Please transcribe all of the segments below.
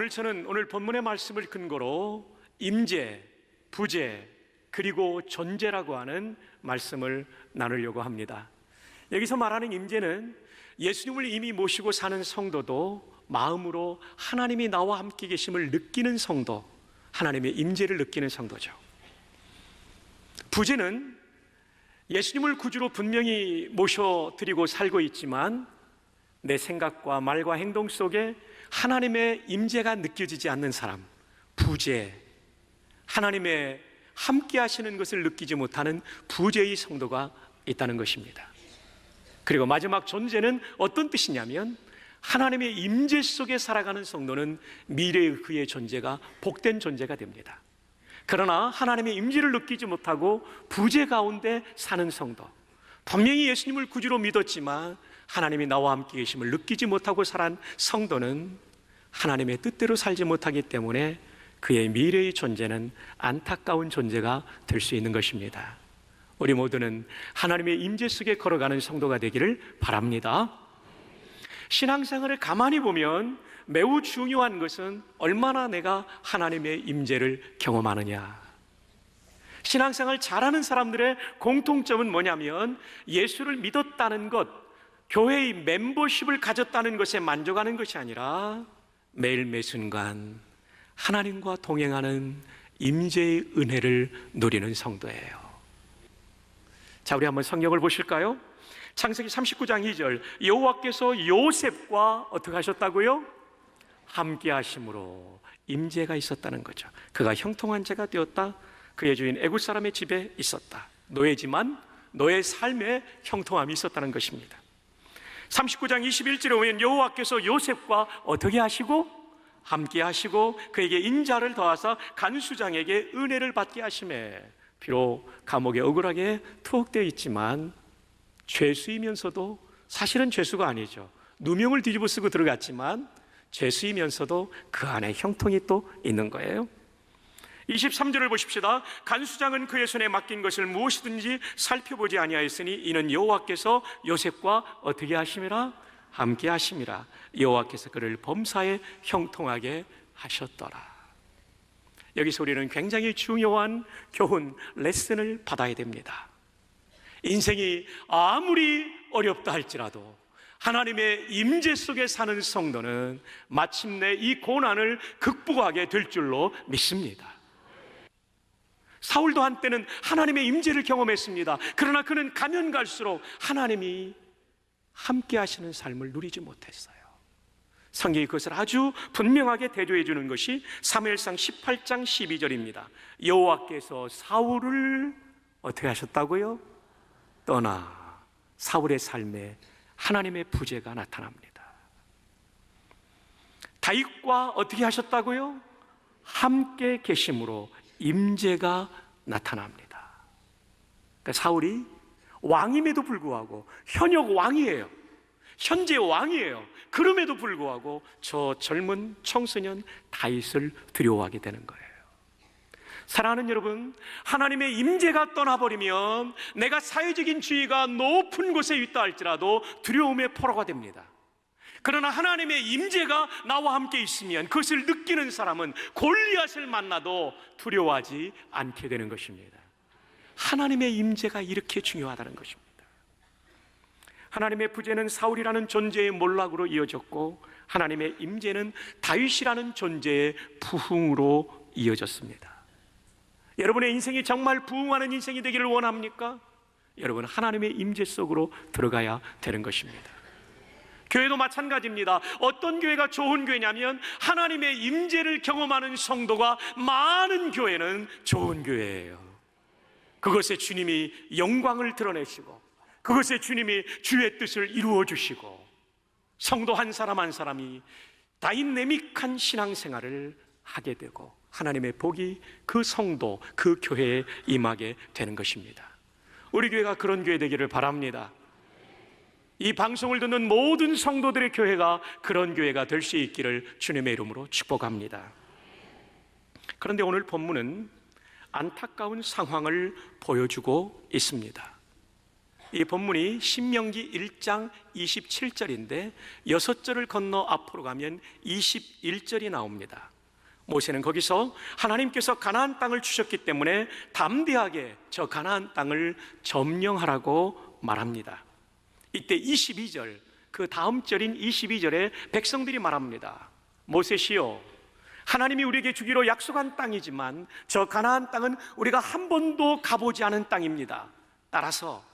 저는 오늘 본문의 말씀을 근거로 임재, 부재, 그리고 존재라고 하는 말씀을 나누려고 합니다. 여기서 말하는 임재는 예수님을 이미 모시고 사는 성도도 마음으로 하나님이 나와 함께 계심을 느끼는 성도, 하나님의 임재를 느끼는 성도죠. 부재는 예수님을 구주로 분명히 모셔드리고 살고 있지만 내 생각과 말과 행동 속에 하나님의 임재가 느껴지지 않는 사람, 부재, 하나님의 함께 하시는 것을 느끼지 못하는 부재의 성도가 있다는 것입니다. 그리고 마지막 존재는 어떤 뜻이냐면 하나님의 임재 속에 살아가는 성도는 미래의 그의 존재가 복된 존재가 됩니다. 그러나 하나님의 임재를 느끼지 못하고 부재 가운데 사는 성도, 분명히 예수님을 구주로 믿었지만 하나님이 나와 함께 계심을 느끼지 못하고 살아간 성도는 하나님의 뜻대로 살지 못하기 때문에 그의 미래의 존재는 안타까운 존재가 될 수 있는 것입니다. 우리 모두는 하나님의 임재 속에 걸어가는 성도가 되기를 바랍니다. 신앙생활을 가만히 보면 매우 중요한 것은 얼마나 내가 하나님의 임재를 경험하느냐. 신앙생활 잘하는 사람들의 공통점은 뭐냐면 예수를 믿었다는 것, 교회의 멤버십을 가졌다는 것에 만족하는 것이 아니라 매일 매 순간 하나님과 동행하는 임재의 은혜를 누리는 성도예요. 자, 우리 한번 성경을 보실까요? 창세기 39장 2절, 여호와께서 요셉과 어떻게 하셨다고요? 함께 하심으로 임재가 있었다는 거죠. 그가 형통한 자가 되었다. 그의 주인 애굽 사람의 집에 있었다. 노예지만 너의 삶에 형통함이 있었다는 것입니다. 39장 21절에 보면 여호와께서 요셉과 어떻게 하시고 함께 하시고 그에게 인자를 더하사 간수장에게 은혜를 받게 하시매, 비록 감옥에 억울하게 투옥되어 있지만 죄수이면서도, 사실은 죄수가 아니죠, 누명을 뒤집어 쓰고 들어갔지만 죄수이면서도 그 안에 형통이 또 있는 거예요. 23절을 보십시다. 간수장은 그의 손에 맡긴 것을 무엇이든지 살펴보지 아니하였으니 이는 여호와께서 요셉과 어떻게 하심이라? 함께 하심이라. 여호와께서 그를 범사에 형통하게 하셨더라. 여기서 우리는 굉장히 중요한 교훈, 레슨을 받아야 됩니다. 인생이 아무리 어렵다 할지라도 하나님의 임재 속에 사는 성도는 마침내 이 고난을 극복하게 될 줄로 믿습니다. 사울도 한때는 하나님의 임재를 경험했습니다. 그러나 그는 가면 갈수록 하나님이 함께 하시는 삶을 누리지 못했어요. 성경이 그것을 아주 분명하게 대조해 주는 것이 사무엘상 18장 12절입니다. 여호와께서 사울을 어떻게 하셨다고요? 떠나 사울의 삶에 하나님의 부재가 나타납니다. 다윗과 어떻게 하셨다고요? 함께 계심으로 임재가 나타납니다. 그러니까 사울이 왕임에도 불구하고, 현역 왕이에요, 현재 왕이에요. 그럼에도 불구하고 저 젊은 청소년 다윗을 두려워하게 되는 거예요. 사랑하는 여러분, 하나님의 임재가 떠나버리면 내가 사회적인 지위가 높은 곳에 있다 할지라도 두려움의 포로가 됩니다. 그러나 하나님의 임재가 나와 함께 있으면 그것을 느끼는 사람은 골리앗을 만나도 두려워하지 않게 되는 것입니다. 하나님의 임재가 이렇게 중요하다는 것입니다. 하나님의 부재는 사울이라는 존재의 몰락으로 이어졌고 하나님의 임재는 다윗이라는 존재의 부흥으로 이어졌습니다. 여러분의 인생이 정말 부흥하는 인생이 되기를 원합니까? 여러분, 하나님의 임재 속으로 들어가야 되는 것입니다. 교회도 마찬가지입니다. 어떤 교회가 좋은 교회냐면 하나님의 임재를 경험하는 성도가 많은 교회는 좋은 교회예요. 그것에 주님이 영광을 드러내시고 그것에 주님이 주의 뜻을 이루어 주시고 성도 한 사람 한 사람이 다이내믹한 신앙생활을 하게 되고 하나님의 복이 그 성도, 그 교회에 임하게 되는 것입니다. 우리 교회가 그런 교회 되기를 바랍니다. 이 방송을 듣는 모든 성도들의 교회가 그런 교회가 될 수 있기를 주님의 이름으로 축복합니다. 그런데 오늘 본문은 안타까운 상황을 보여주고 있습니다. 이 본문이 신명기 1장 27절인데 6절을 건너 앞으로 가면 21절이 나옵니다. 모세는 거기서 하나님께서 가나안 땅을 주셨기 때문에 담대하게 저 가나안 땅을 점령하라고 말합니다. 이때 22절, 그 다음 절인 22절에 백성들이 말합니다. 모세시여, 하나님이 우리에게 주기로 약속한 땅이지만 저 가나안 땅은 우리가 한 번도 가보지 않은 땅입니다. 따라서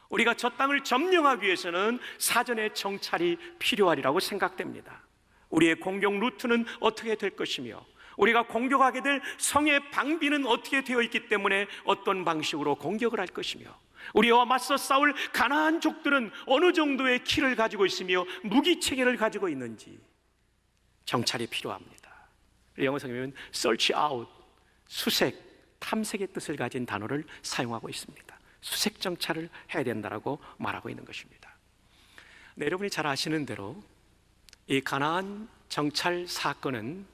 우리가 저 땅을 점령하기 위해서는 사전에 정찰이 필요하리라고 생각됩니다. 우리의 공격 루트는 어떻게 될 것이며 우리가 공격하게 될 성의 방비는 어떻게 되어 있기 때문에 어떤 방식으로 공격을 할 것이며 우리와 맞서 싸울 가나안족들은 어느 정도의 키를 가지고 있으며 무기 체계를 가지고 있는지 정찰이 필요합니다. 영어 성경에는 search out, 수색, 탐색의 뜻을 가진 단어를 사용하고 있습니다. 수색 정찰을 해야 된다라고 말하고 있는 것입니다. 네, 여러분이 잘 아시는 대로 이 가나안 정찰 사건은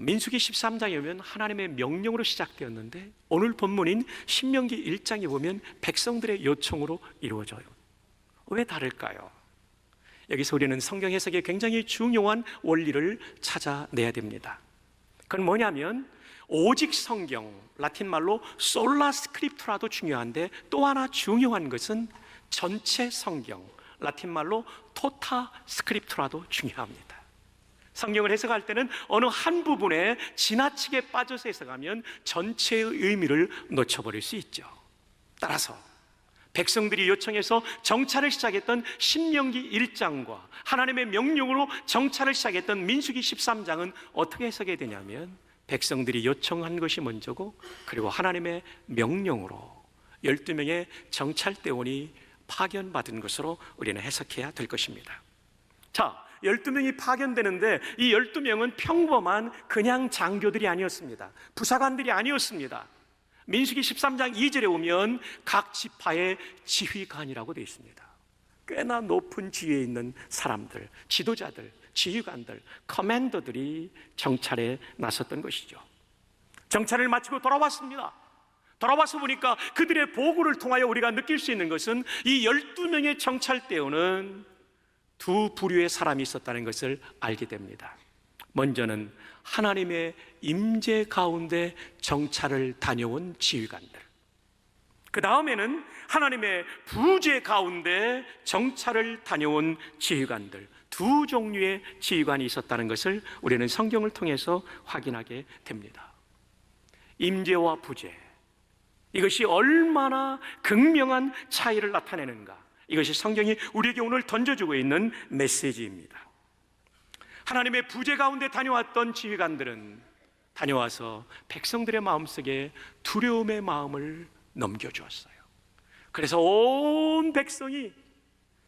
민수기 13장에 보면 하나님의 명령으로 시작되었는데 오늘 본문인 신명기 1장에 보면 백성들의 요청으로 이루어져요. 왜 다를까요? 여기서 우리는 성경 해석에 굉장히 중요한 원리를 찾아내야 됩니다. 그건 뭐냐면 오직 성경, 라틴 말로 솔라 스크립투라도 중요한데 또 하나 중요한 것은 전체 성경, 라틴 말로 토타 스크립투라도 중요합니다. 성경을 해석할 때는 어느 한 부분에 지나치게 빠져서 해석하면 전체의 의미를 놓쳐버릴 수 있죠. 따라서 백성들이 요청해서 정찰을 시작했던 신명기 1장과 하나님의 명령으로 정찰을 시작했던 민수기 13장은 어떻게 해석해야 되냐면 백성들이 요청한 것이 먼저고 그리고 하나님의 명령으로 12명의 정찰대원이 파견받은 것으로 우리는 해석해야 될 것입니다. 자, 12명이 파견되는데 이 12명은 평범한 그냥 장교들이 아니었습니다. 부사관들이 아니었습니다. 민수기 13장 2절에 보면 각 지파의 지휘관이라고 되어 있습니다. 꽤나 높은 지위에 있는 사람들, 지도자들, 지휘관들, 커맨더들이 정찰에 나섰던 것이죠. 정찰을 마치고 돌아왔습니다. 돌아와서 보니까 그들의 보고를 통하여 우리가 느낄 수 있는 것은 이 12명의 정찰대원은 두 부류의 사람이 있었다는 것을 알게 됩니다. 먼저는 하나님의 임재 가운데 정찰을 다녀온 지휘관들, 그 다음에는 하나님의 부재 가운데 정찰을 다녀온 지휘관들, 두 종류의 지휘관이 있었다는 것을 우리는 성경을 통해서 확인하게 됩니다. 임재와 부재, 이것이 얼마나 극명한 차이를 나타내는가, 이것이 성경이 우리에게 오늘 던져주고 있는 메시지입니다. 하나님의 부재 가운데 다녀왔던 지휘관들은 다녀와서 백성들의 마음속에 두려움의 마음을 넘겨주었어요. 그래서 온 백성이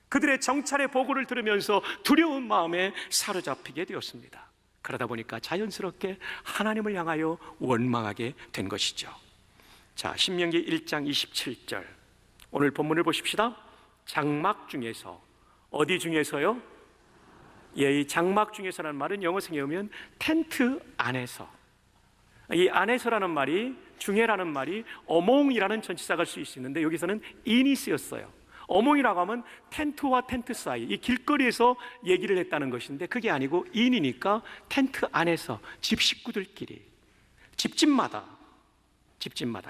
그들의 정찰의 보고를 들으면서 두려운 마음에 사로잡히게 되었습니다. 그러다 보니까 자연스럽게 하나님을 향하여 원망하게 된 것이죠. 자, 신명기 1장 27절 오늘 본문을 보십시다. 장막 중에서, 어디 중에서요? 이 장막 중에서라는 말은 영어 성경에 보면 텐트 안에서, 이 안에서라는 말이, 중에라는 말이 어몽이라는 전치사가 쓸 수 있는데 여기서는 인이 쓰였어요. 어몽이라고 하면 텐트와 텐트 사이, 이 길거리에서 얘기를 했다는 것인데 그게 아니고 인이니까 텐트 안에서 집 식구들끼리, 집집마다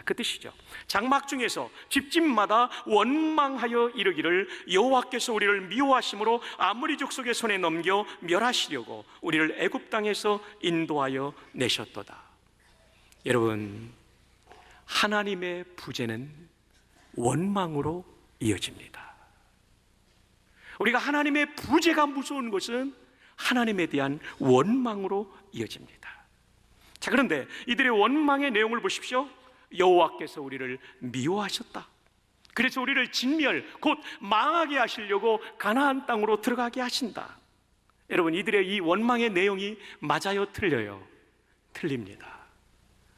그 뜻이죠. 장막 중에서 집집마다 원망하여 이르기를 여호와께서 우리를 미워하심으로 아모리 족속의 손에 넘겨 멸하시려고 우리를 애굽 땅에서 인도하여 내셨도다. 여러분, 하나님의 부재는 원망으로 이어집니다. 우리가 하나님의 부재가 무서운 것은 하나님에 대한 원망으로 이어집니다. 자, 그런데 이들의 원망의 내용을 보십시오. 여호와께서 우리를 미워하셨다. 그래서 우리를 진멸, 곧 망하게 하시려고 가나안 땅으로 들어가게 하신다. 여러분, 이들의 이 원망의 내용이 맞아요, 틀려요? 틀립니다.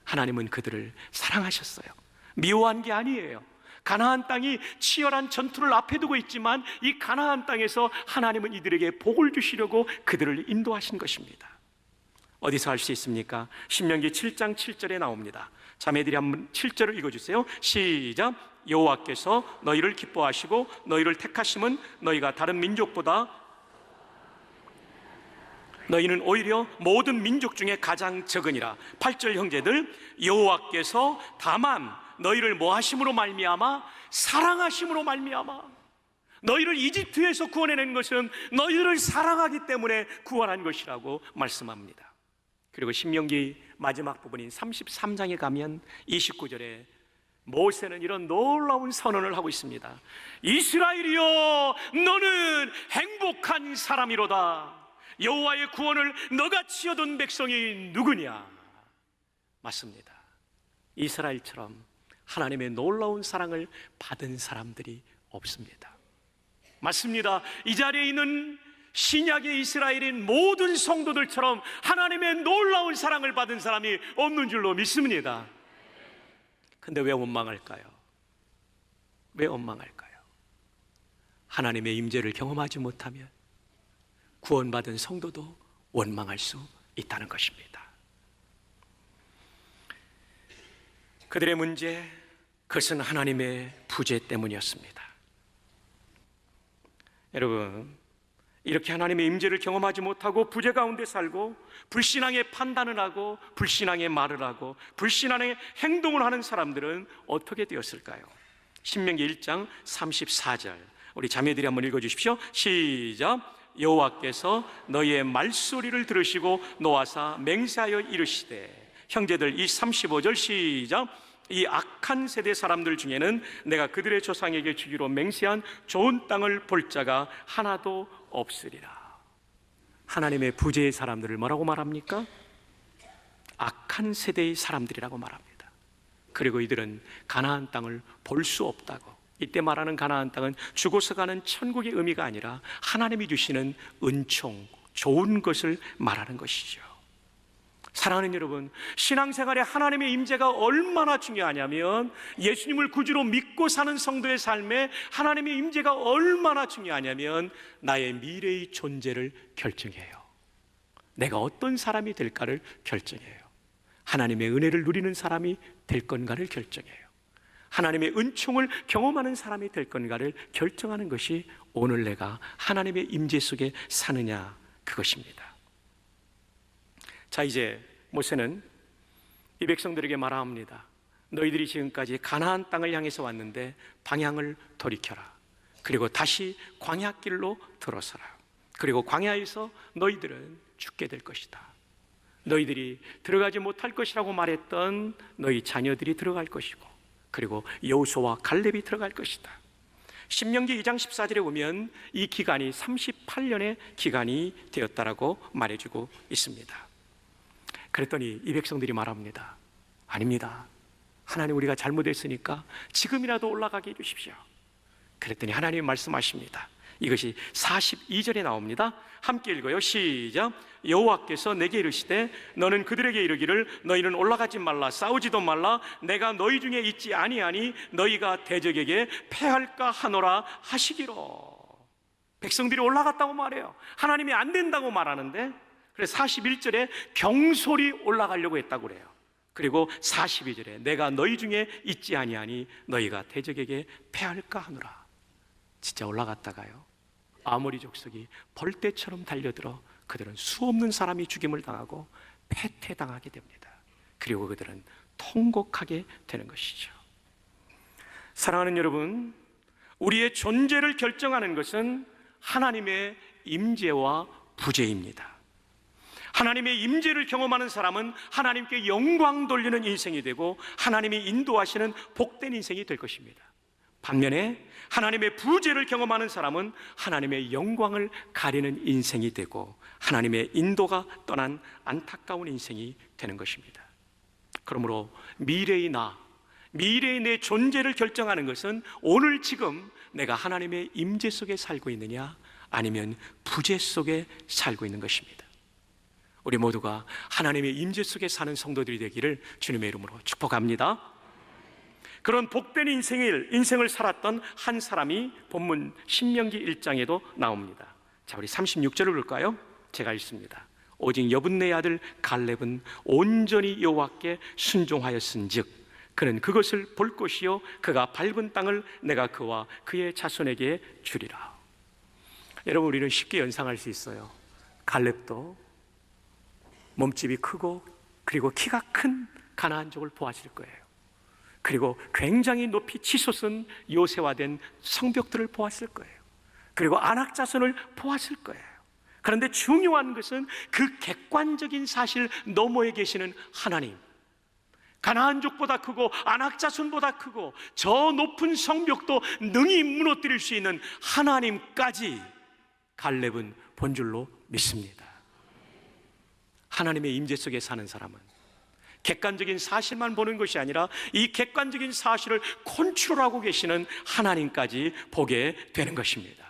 하나님은 그들을 사랑하셨어요. 미워한 게 아니에요. 가나안 땅이 치열한 전투를 앞에 두고 있지만 이 가나안 땅에서 하나님은 이들에게 복을 주시려고 그들을 인도하신 것입니다. 어디서 알 수 있습니까? 신명기 7장 7절에 나옵니다. 자매들이 한번 7절을 읽어주세요. 시작. 여호와께서 너희를 기뻐하시고 너희를 택하심은 너희가 다른 민족보다 너희는 오히려 모든 민족 중에 가장 적으니라. 8절 형제들, 여호와께서 다만 너희를 뭐 하심으로 말미암아? 사랑하심으로 말미암아. 너희를 이집트에서 구원해낸 것은 너희를 사랑하기 때문에 구원한 것이라고 말씀합니다. 그리고 신명기 마지막 부분인 33장에 가면 29절에 모세는 이런 놀라운 선언을 하고 있습니다. 이스라엘이여, 너는 행복한 사람이로다. 여호와의 구원을 너같이 얻은 백성이 누구냐? 맞습니다. 이스라엘처럼 하나님의 놀라운 사랑을 받은 사람들이 없습니다. 맞습니다. 이 자리에 있는 신약의 이스라엘인 모든 성도들처럼 하나님의 놀라운 사랑을 받은 사람이 없는 줄로 믿습니다. 근데 왜 원망할까요? 왜 원망할까요? 하나님의 임재를 경험하지 못하면 구원받은 성도도 원망할 수 있다는 것입니다. 그들의 문제, 그것은 하나님의 부재 때문이었습니다. 여러분, 이렇게 하나님의 임재를 경험하지 못하고 부재 가운데 살고 불신앙의 판단을 하고 불신앙의 말을 하고 불신앙의 행동을 하는 사람들은 어떻게 되었을까요? 신명기 1장 34절, 우리 자매들이 한번 읽어주십시오. 시작. 여호와께서 너희의 말소리를 들으시고 노하사 맹세하여 이르시되. 형제들, 이 35절 시작. 이 악한 세대 사람들 중에는 내가 그들의 조상에게 주기로 맹세한 좋은 땅을 볼 자가 하나도 없으리라. 하나님의 부재의 사람들을 뭐라고 말합니까? 악한 세대의 사람들이라고 말합니다. 그리고 이들은 가나안 땅을 볼 수 없다고. 이때 말하는 가나안 땅은 죽어서 가는 천국의 의미가 아니라 하나님이 주시는 은총, 좋은 것을 말하는 것이죠. 사랑하는 여러분, 신앙생활에 하나님의 임재가 얼마나 중요하냐면 예수님을 구주로 믿고 사는 성도의 삶에 하나님의 임재가 얼마나 중요하냐면 나의 미래의 존재를 결정해요. 내가 어떤 사람이 될까를 결정해요. 하나님의 은혜를 누리는 사람이 될 건가를 결정해요. 하나님의 은총을 경험하는 사람이 될 건가를 결정하는 것이 오늘 내가 하나님의 임재 속에 사느냐, 그것입니다. 자, 이제 모세는 이 백성들에게 말합니다. 너희들이 지금까지 가나안 땅을 향해서 왔는데 방향을 돌이켜라. 그리고 다시 광야길로 들어서라. 그리고 광야에서 너희들은 죽게 될 것이다. 너희들이 들어가지 못할 것이라고 말했던 너희 자녀들이 들어갈 것이고, 그리고 여호수아와 갈렙이 들어갈 것이다. 신명기 2장 14절에 보면 이 기간이 38년의 기간이 되었다라고 말해주고 있습니다. 그랬더니 이 백성들이 말합니다. 아닙니다. 하나님, 우리가 잘못했으니까 지금이라도 올라가게 해주십시오. 그랬더니 하나님이 말씀하십니다. 이것이 42절에 나옵니다. 함께 읽어요. 시작. 여호와께서 내게 이르시되 너는 그들에게 이르기를 너희는 올라가지 말라, 싸우지도 말라. 내가 너희 중에 있지 아니하니 너희가 대적에게 패할까 하노라 하시기로. 백성들이 올라갔다고 말해요. 하나님이 안 된다고 말하는데, 그래서 41절에 경솔히 올라가려고 했다고 그래요. 그리고 42절에 내가 너희 중에 있지 아니하니 너희가 대적에게 패할까 하노라. 진짜 올라갔다가요, 아모리 족속이 벌떼처럼 달려들어 그들은 수없는 사람이 죽임을 당하고 패퇴당하게 됩니다. 그리고 그들은 통곡하게 되는 것이죠. 사랑하는 여러분, 우리의 존재를 결정하는 것은 하나님의 임재와 부재입니다. 하나님의 임재를 경험하는 사람은 하나님께 영광 돌리는 인생이 되고 하나님이 인도하시는 복된 인생이 될 것입니다. 반면에 하나님의 부재를 경험하는 사람은 하나님의 영광을 가리는 인생이 되고 하나님의 인도가 떠난 안타까운 인생이 되는 것입니다. 그러므로 미래의 나, 미래의 내 존재를 결정하는 것은 오늘 지금 내가 하나님의 임재 속에 살고 있느냐 아니면 부재 속에 살고 있는 것입니다. 우리 모두가 하나님의 임재 속에 사는 성도들이 되기를 주님의 이름으로 축복합니다. 그런 복된 인생을 살았던 한 사람이 본문 신명기 1장에도 나옵니다. 자, 우리 36절을 볼까요? 제가 읽습니다. 오직 여분네 아들 갈렙은 온전히 여호와께 순종하였은즉 그는 그것을 볼 것이요 그가 밟은 땅을 내가 그와 그의 자손에게 주리라. 여러분, 우리는 쉽게 연상할 수 있어요. 갈렙도 몸집이 크고 그리고 키가 큰 가나안족을 보았을 거예요. 그리고 굉장히 높이 치솟은 요새화된 성벽들을 보았을 거예요. 그리고 아낙 자손을 보았을 거예요. 그런데 중요한 것은 그 객관적인 사실 너머에 계시는 하나님, 가나안족보다 크고 아낙 자손보다 크고 저 높은 성벽도 능히 무너뜨릴 수 있는 하나님까지 갈렙은 본 줄로 믿습니다. 하나님의 임재 속에 사는 사람은 객관적인 사실만 보는 것이 아니라 이 객관적인 사실을 컨트롤하고 계시는 하나님까지 보게 되는 것입니다.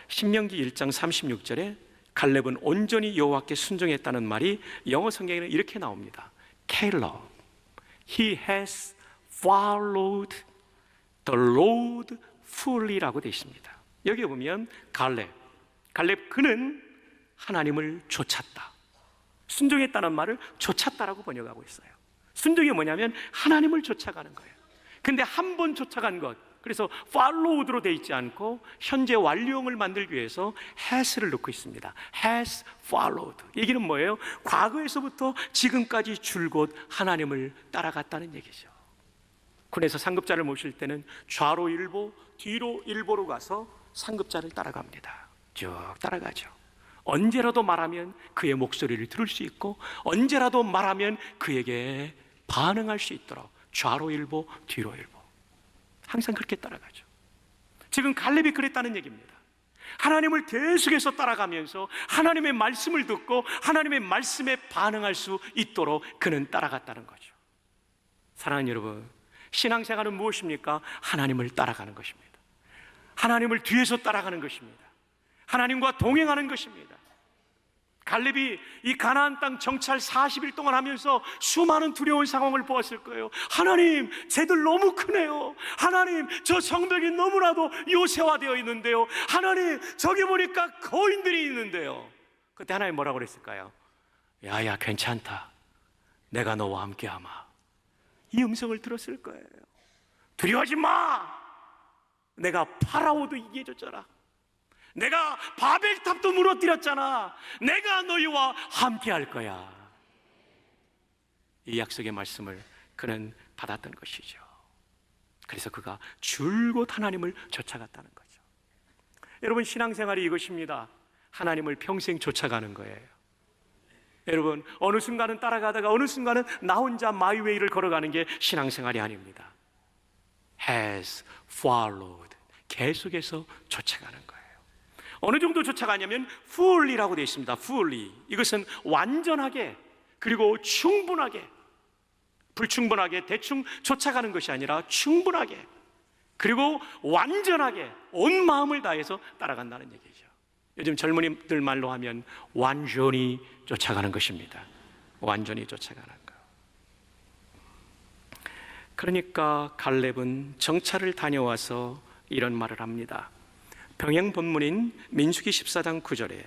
신명기 1장 36절에 갈렙은 온전히 여호와께 순종했다는 말이 영어 성경에는 이렇게 나옵니다. Caleb, he has followed the Lord fully라고 되어 있습니다. 여기 보면 갈렙 그는 하나님을 좇았다. 순종했다는 말을 좇았다라고 번역하고 있어요. 순종이 뭐냐면 하나님을 쫓아가는 거예요. 근데 한 번 쫓아간 것, 그래서 followed로 되어 있지 않고 현재 완료형을 만들기 위해서 has를 넣고 있습니다. has followed. 얘기는 뭐예요? 과거에서부터 지금까지 줄곧 하나님을 따라갔다는 얘기죠. 군에서 상급자를 모실 때는 좌로 일보, 뒤로 일보로 가서 상급자를 따라갑니다. 쭉 따라가죠. 언제라도 말하면 그의 목소리를 들을 수 있고 언제라도 말하면 그에게 반응할 수 있도록 좌로 일보, 뒤로 일보, 항상 그렇게 따라가죠. 지금 갈렙이 그랬다는 얘기입니다. 하나님을 계속해서 따라가면서 하나님의 말씀을 듣고 하나님의 말씀에 반응할 수 있도록 그는 따라갔다는 거죠. 사랑하는 여러분, 신앙생활은 무엇입니까? 하나님을 따라가는 것입니다. 하나님을 뒤에서 따라가는 것입니다. 하나님과 동행하는 것입니다. 갈렙이 이 가나안 땅 정찰 40일 동안 하면서 수많은 두려운 상황을 보았을 거예요. 하나님, 쟤들 너무 크네요. 하나님, 저 성벽이 너무나도 요새화되어 있는데요. 하나님, 저기 보니까 거인들이 있는데요. 그때 하나님 뭐라고 그랬을까요? 야야, 괜찮다. 내가 너와 함께하마. 이 음성을 들었을 거예요. 두려워하지 마. 내가 파라오도 이겨줬잖아. 내가 바벨탑도 무너뜨렸잖아. 내가 너희와 함께 할 거야. 이 약속의 말씀을 그는 받았던 것이죠. 그래서 그가 줄곧 하나님을 쫓아갔다는 거죠. 여러분, 신앙생활이 이것입니다. 하나님을 평생 쫓아가는 거예요. 여러분, 어느 순간은 따라가다가 어느 순간은 나 혼자 마이웨이를 걸어가는 게 신앙생활이 아닙니다. has followed, 계속해서 쫓아가는 거예요. 어느 정도 쫓아가냐면 fully라고 되어 있습니다. fully. 이것은 완전하게, 그리고 충분하게, 불충분하게 대충 쫓아가는 것이 아니라 충분하게, 그리고 완전하게 온 마음을 다해서 따라간다는 얘기죠. 요즘 젊은이들 말로 하면 완전히 쫓아가는 것입니다. 완전히 쫓아가는 것. 그러니까 갈렙은 정찰을 다녀와서 이런 말을 합니다. 병행 본문인 민수기 14장 9절에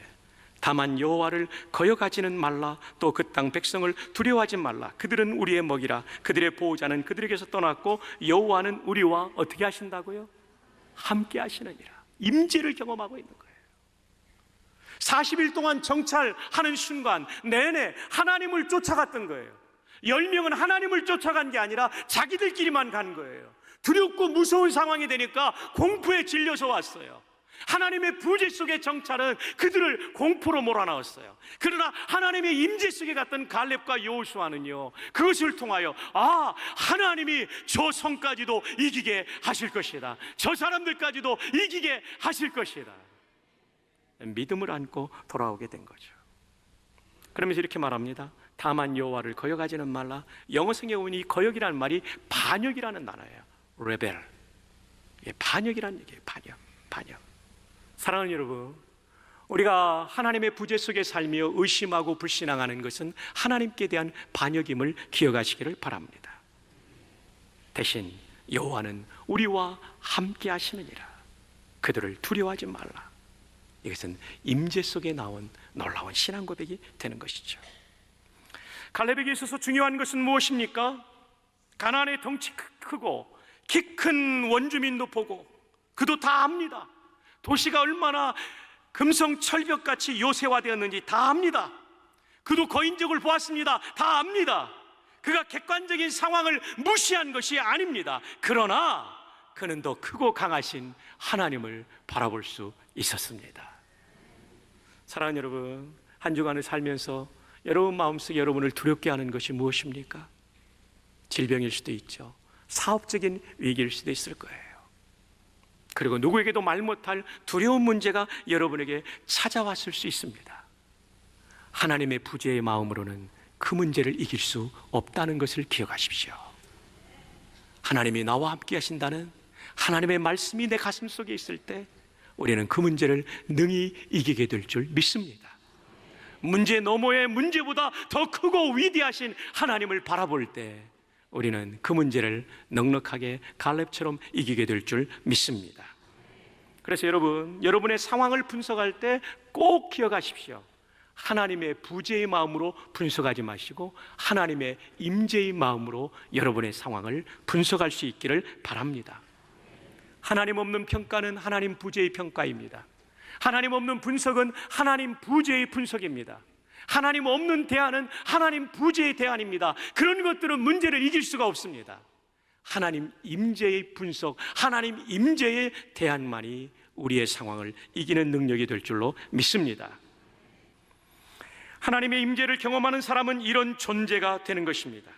다만 여호와를 거역하지는 말라, 또 그 땅 백성을 두려워하지 말라. 그들은 우리의 먹이라. 그들의 보호자는 그들에게서 떠났고 여호와는 우리와 어떻게 하신다고요? 함께 하시느니라. 임재를 경험하고 있는 거예요. 40일 동안 정찰하는 순간 내내 하나님을 쫓아갔던 거예요. 10명은 하나님을 쫓아간 게 아니라 자기들끼리만 간 거예요. 두렵고 무서운 상황이 되니까 공포에 질려서 왔어요. 하나님의 부재 속의 정찰은 그들을 공포로 몰아넣었어요. 그러나 하나님의 임재 속에 갔던 갈렙과 여호수아는요, 그것을 통하여 하나님이 저 성까지도 이기게 하실 것이다. 저 사람들까지도 이기게 하실 것이다. 믿음을 안고 돌아오게 된 거죠. 그러면서 이렇게 말합니다. 다만 여호와를 거역하지는 말라. 영어성에 보면 이 거역이라는 말이 반역이라는 단어예요. 레벨. 반역이라는 얘기예요. 반역. 사랑하는 여러분, 우리가 하나님의 부재 속에 살며 의심하고 불신앙하는 것은 하나님께 대한 반역임을 기억하시기를 바랍니다. 대신 여호와는 우리와 함께 하시느니라. 그들을 두려워하지 말라. 이것은 임재 속에 나온 놀라운 신앙 고백이 되는 것이죠. 갈렙에게 있어서 중요한 것은 무엇입니까? 가나안의 덩치 크고 키 큰 원주민도 보고 그도 다 압니다. 도시가 얼마나 금성철벽같이 요새화되었는지 다 압니다. 그도 거인적을 보았습니다. 다 압니다. 그가 객관적인 상황을 무시한 것이 아닙니다. 그러나 그는 더 크고 강하신 하나님을 바라볼 수 있었습니다. 사랑하는 여러분, 한 주간을 살면서 여러분 마음속에 여러분을 두렵게 하는 것이 무엇입니까? 질병일 수도 있죠. 사업적인 위기일 수도 있을 거예요. 그리고 누구에게도 말 못할 두려운 문제가 여러분에게 찾아왔을 수 있습니다. 하나님의 부재의 마음으로는 그 문제를 이길 수 없다는 것을 기억하십시오. 하나님이 나와 함께 하신다는 하나님의 말씀이 내 가슴 속에 있을 때 우리는 그 문제를 능히 이기게 될 줄 믿습니다. 문제 너머의 문제보다 더 크고 위대하신 하나님을 바라볼 때 우리는 그 문제를 넉넉하게 갈렙처럼 이기게 될 줄 믿습니다. 그래서 여러분, 여러분의 상황을 분석할 때 꼭 기억하십시오. 하나님의 부재의 마음으로 분석하지 마시고 하나님의 임재의 마음으로 여러분의 상황을 분석할 수 있기를 바랍니다. 하나님 없는 평가는 하나님 부재의 평가입니다. 하나님 없는 분석은 하나님 부재의 분석입니다. 하나님 없는 대안은 하나님 부재의 대안입니다. 그런 것들은 문제를 이길 수가 없습니다. 하나님 임재의 분석, 하나님 임재의 대안만이 우리의 상황을 이기는 능력이 될 줄로 믿습니다. 하나님의 임재를 경험하는 사람은 이런 존재가 되는 것입니다.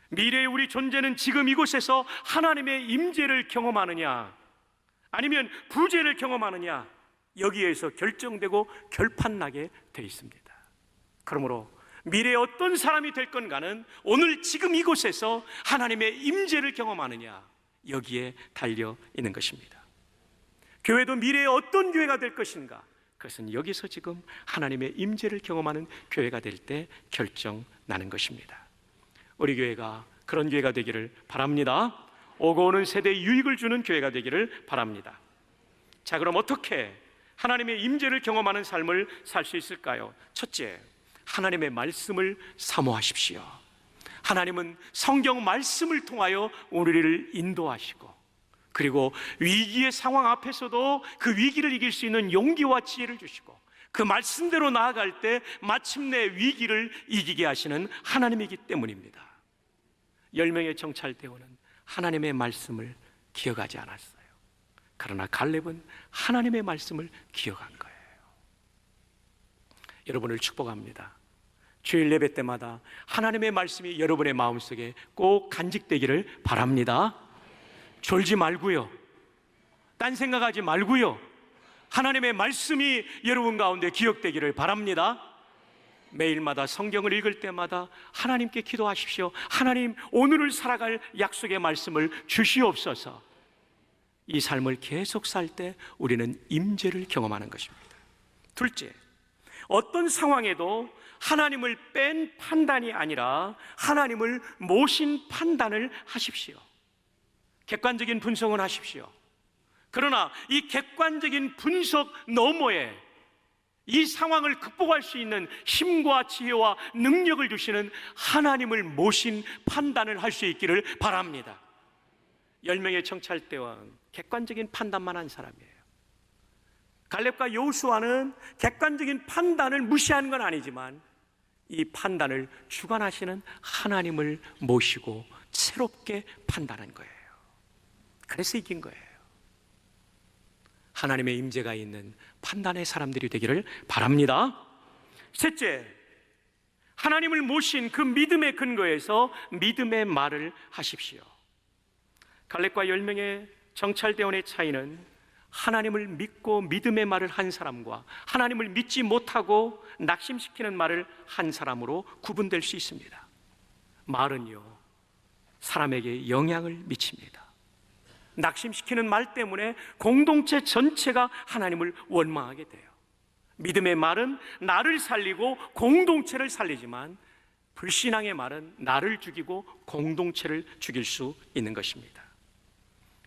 미래의 우리 존재는 지금 이곳에서 하나님의 임재를 경험하느냐 아니면 부재를 경험하느냐, 여기에서 결정되고 결판나게 되어 있습니다. 그러므로 미래에 어떤 사람이 될 건가는 오늘 지금 이곳에서 하나님의 임재를 경험하느냐, 여기에 달려 있는 것입니다. 교회도 미래에 어떤 교회가 될 것인가, 그것은 여기서 지금 하나님의 임재를 경험하는 교회가 될 때 결정나는 것입니다. 우리 교회가 그런 교회가 되기를 바랍니다. 오고 오는 세대에 유익을 주는 교회가 되기를 바랍니다. 자, 그럼 어떻게 하나님의 임재를 경험하는 삶을 살 수 있을까요? 첫째, 하나님의 말씀을 사모하십시오. 하나님은 성경 말씀을 통하여 우리를 인도하시고, 그리고 위기의 상황 앞에서도 그 위기를 이길 수 있는 용기와 지혜를 주시고, 그 말씀대로 나아갈 때 마침내 위기를 이기게 하시는 하나님이기 때문입니다. 10명의 정찰대원은 하나님의 말씀을 기억하지 않았어요. 그러나 갈렙은 하나님의 말씀을 기억한 거예요. 여러분을 축복합니다. 주일 예배 때마다 하나님의 말씀이 여러분의 마음속에 꼭 간직되기를 바랍니다. 졸지 말고요, 딴 생각하지 말고요, 하나님의 말씀이 여러분 가운데 기억되기를 바랍니다. 매일마다 성경을 읽을 때마다 하나님께 기도하십시오. 하나님, 오늘을 살아갈 약속의 말씀을 주시옵소서. 이 삶을 계속 살 때 우리는 임재를 경험하는 것입니다. 둘째, 어떤 상황에도 하나님을 뺀 판단이 아니라 하나님을 모신 판단을 하십시오. 객관적인 분석은 하십시오. 그러나 이 객관적인 분석 너머에 이 상황을 극복할 수 있는 힘과 지혜와 능력을 주시는 하나님을 모신 판단을 할 수 있기를 바랍니다. 10명의 정찰대왕, 객관적인 판단만 한 사람이에요. 갈렙과 여호수아는 객관적인 판단을 무시하는 건 아니지만 이 판단을 주관하시는 하나님을 모시고 새롭게 판단한 거예요. 그래서 이긴 거예요. 하나님의 임재가 있는 판단의 사람들이 되기를 바랍니다. 셋째, 하나님을 모신 그 믿음의 근거에서 믿음의 말을 하십시오. 갈렙과 10명의 정찰대원의 차이는 하나님을 믿고 믿음의 말을 한 사람과 하나님을 믿지 못하고 낙심시키는 말을 한 사람으로 구분될 수 있습니다. 말은요, 사람에게 영향을 미칩니다. 낙심시키는 말 때문에 공동체 전체가 하나님을 원망하게 돼요. 믿음의 말은 나를 살리고 공동체를 살리지만 불신앙의 말은 나를 죽이고 공동체를 죽일 수 있는 것입니다.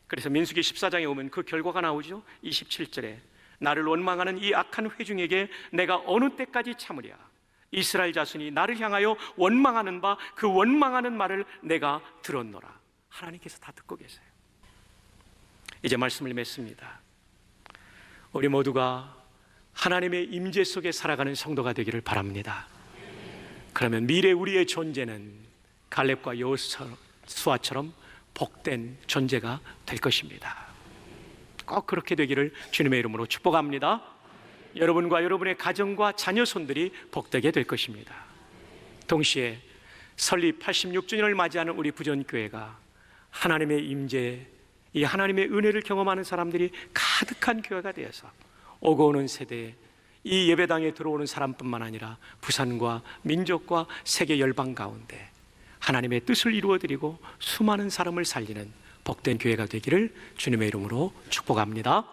그래서 민수기 14장에 오면 그 결과가 나오죠. 27절에 나를 원망하는 이 악한 회중에게 내가 어느 때까지 참으랴? 이스라엘 자손이 나를 향하여 원망하는 바 그 원망하는 말을 내가 들었노라. 하나님께서 다 듣고 계세요. 이제 말씀을 맺습니다. 우리 모두가 하나님의 임재 속에 살아가는 성도가 되기를 바랍니다. 그러면 미래 우리의 존재는 갈렙과 여호수아처럼 복된 존재가 될 것입니다. 꼭 그렇게 되기를 주님의 이름으로 축복합니다. 여러분과 여러분의 가정과 자녀손들이 복되게 될 것입니다. 동시에 설립 86주년을 맞이하는 우리 부전교회가 하나님의 임재, 이 하나님의 은혜를 경험하는 사람들이 가득한 교회가 되어서 오고 오는 세대에 이 예배당에 들어오는 사람뿐만 아니라 부산과 민족과 세계 열방 가운데 하나님의 뜻을 이루어드리고 수많은 사람을 살리는 복된 교회가 되기를 주님의 이름으로 축복합니다.